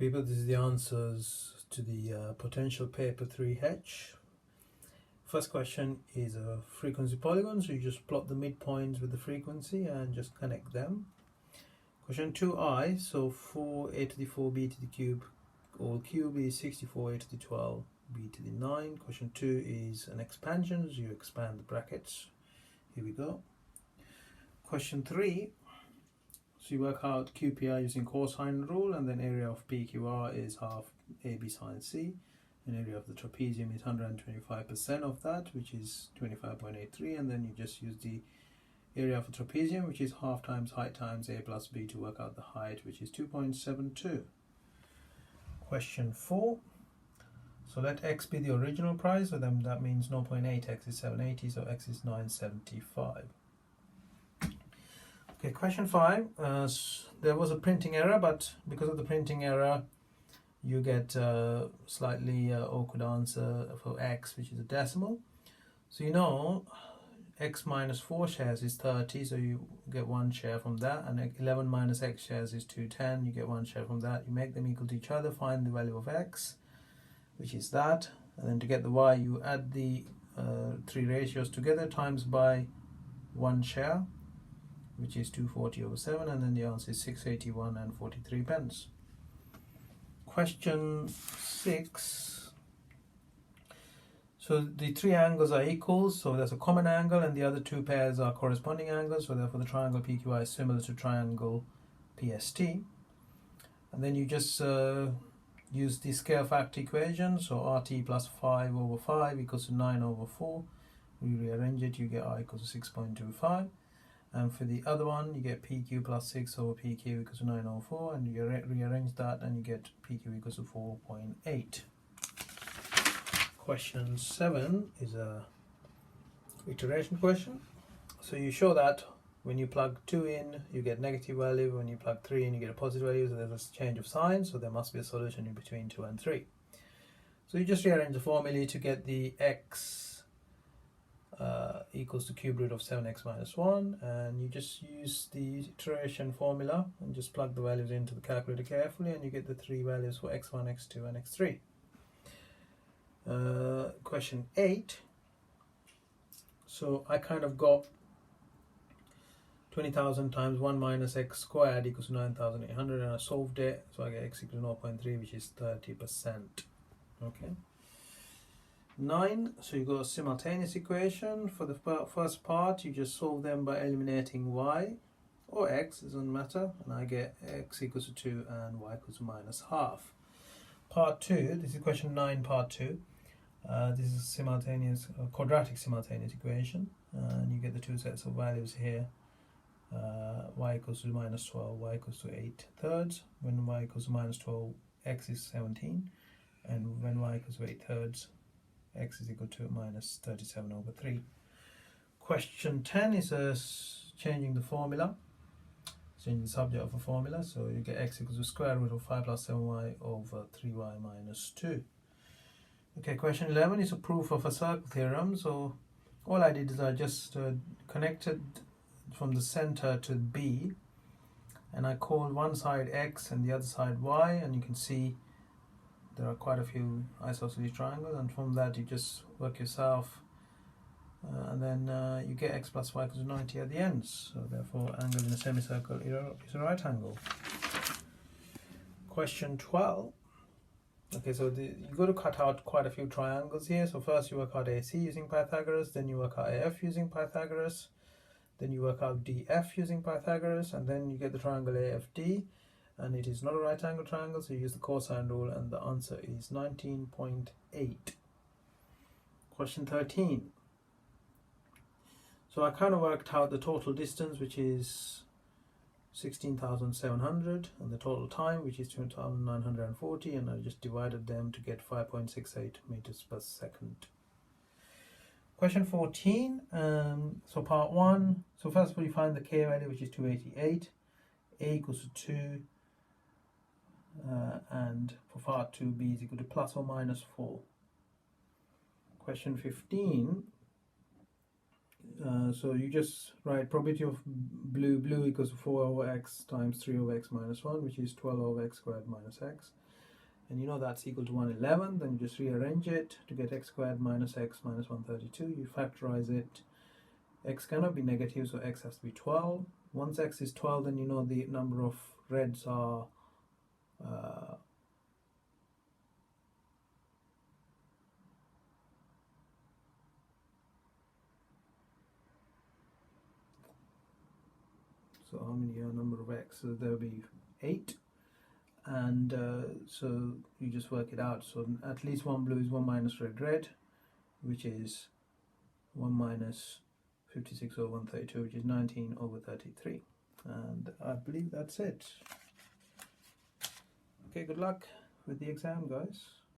people, this is the answers to the potential paper 3H. First question is a frequency polygon, so you just plot the midpoints with the frequency and just connect them. Question 2I, so 4a to the 4b to the cube all cube is 64a to the 12 b to the 9. Question 2 is an expansion, so you expand the brackets. Here we go. Question 3, so you work out QPR using cosine rule, and then area of PQR is half AB sine C, and area of the trapezium is 125% of that, which is 25.83, and then you just use the area of a trapezium, which is half times height times A plus B, to work out the height, which is 2.72. Question 4, so let x be the original price, so then that means 0.8, x is 780, so x is 975. Okay, question 5, there was a printing error, but because of the printing error you get a slightly awkward answer for x, which is a decimal. So you know x minus 4 shares is 30, so you get 1 share from that, and 11 minus x shares is 210, you get 1 share from that. You make them equal to each other, find the value of x, which is that, and then to get the y you add the 3 ratios together times by 1 share, which is 240 over 7, and then the answer is 681 and 43 pence. Question 6, so the 3 angles are equal, so there's a common angle and the other 2 pairs are corresponding angles, so therefore the triangle PQI is similar to triangle PST. And then you just use the scale factor equation, so RT plus 5 over 5 equals to 9 over 4. We rearrange it, you get R equals to 6.25. And for the other one, you get PQ plus 6 over PQ equals to 9 over 4, and you rearrange that and you get PQ equals to 4.8. Question 7 is a iteration question. So you show that when you plug 2 in, you get negative value. When you plug 3 in, you get a positive value. So there's a change of sign, so there must be a solution in between 2 and 3. So you just rearrange the formulae to get the x equals to cube root of 7x minus 1, and you just use the iteration formula and just plug the values into the calculator carefully, and you get the 3 values for x1, x2 and x3. Question 8, so I kind of got 20,000 times 1 minus x squared equals to 9,800, and I solved it, so I get x equals to 0.3, which is 30%. Okay. 9, so you got a simultaneous equation. For the first part, you just solve them by eliminating y or x, doesn't matter, and I get x equals to 2 and y equals to minus half. Part 2, this is question 9, part 2. This is simultaneous, quadratic simultaneous equation, and you get the 2 sets of values here. Y equals to minus 12, y equals to 8 thirds. When y equals to minus 12, x is 17, and when y equals to 8 thirds, x is equal to minus 37 over 3. Question 10 is changing the formula, changing the subject of a formula, so you get x equals to square root of 5 plus 7y over 3y minus 2. Okay, question 11 is a proof of a circle theorem. So all I did is I just connected from the center to B, and I called one side x and the other side y, and you can see there are quite a few isosceles triangles, and from that you just work yourself, and then you get x plus y equals to 90 at the end. So therefore angle in a semicircle is a right angle. Question 12. Okay, so you've got to cut out quite a few triangles here. So first you work out AC using Pythagoras, then you work out AF using Pythagoras, then you work out DF using Pythagoras, and then you get the triangle AFD. And it is not a right angle triangle, so you use the cosine rule, and the answer is 19.8. Question 13. So I kind of worked out the total distance, which is 16,700, and the total time, which is 2,940, and I just divided them to get 5.68 meters per second. Question 14. So part 1. So first of all, you find the k value, which is 288. A equals to 2. And for part 2, b is equal to plus or minus 4. Question 15, so you just write probability of blue equals to 4 over x times 3 over x minus 1, which is 12 over x squared minus x. and you know that's equal to 111, then you just rearrange it to get x squared minus x minus 132. You factorize it. X cannot be negative, so x has to be 12. Once x is 12, then you know the number of reds are so how many are number of x? So there will be 8, and so you just work it out. So at least one blue is 1 minus red, which is 1 minus 56 over 132, which is 19 over 33. And I believe that's it. Okay, good luck with the exam, guys.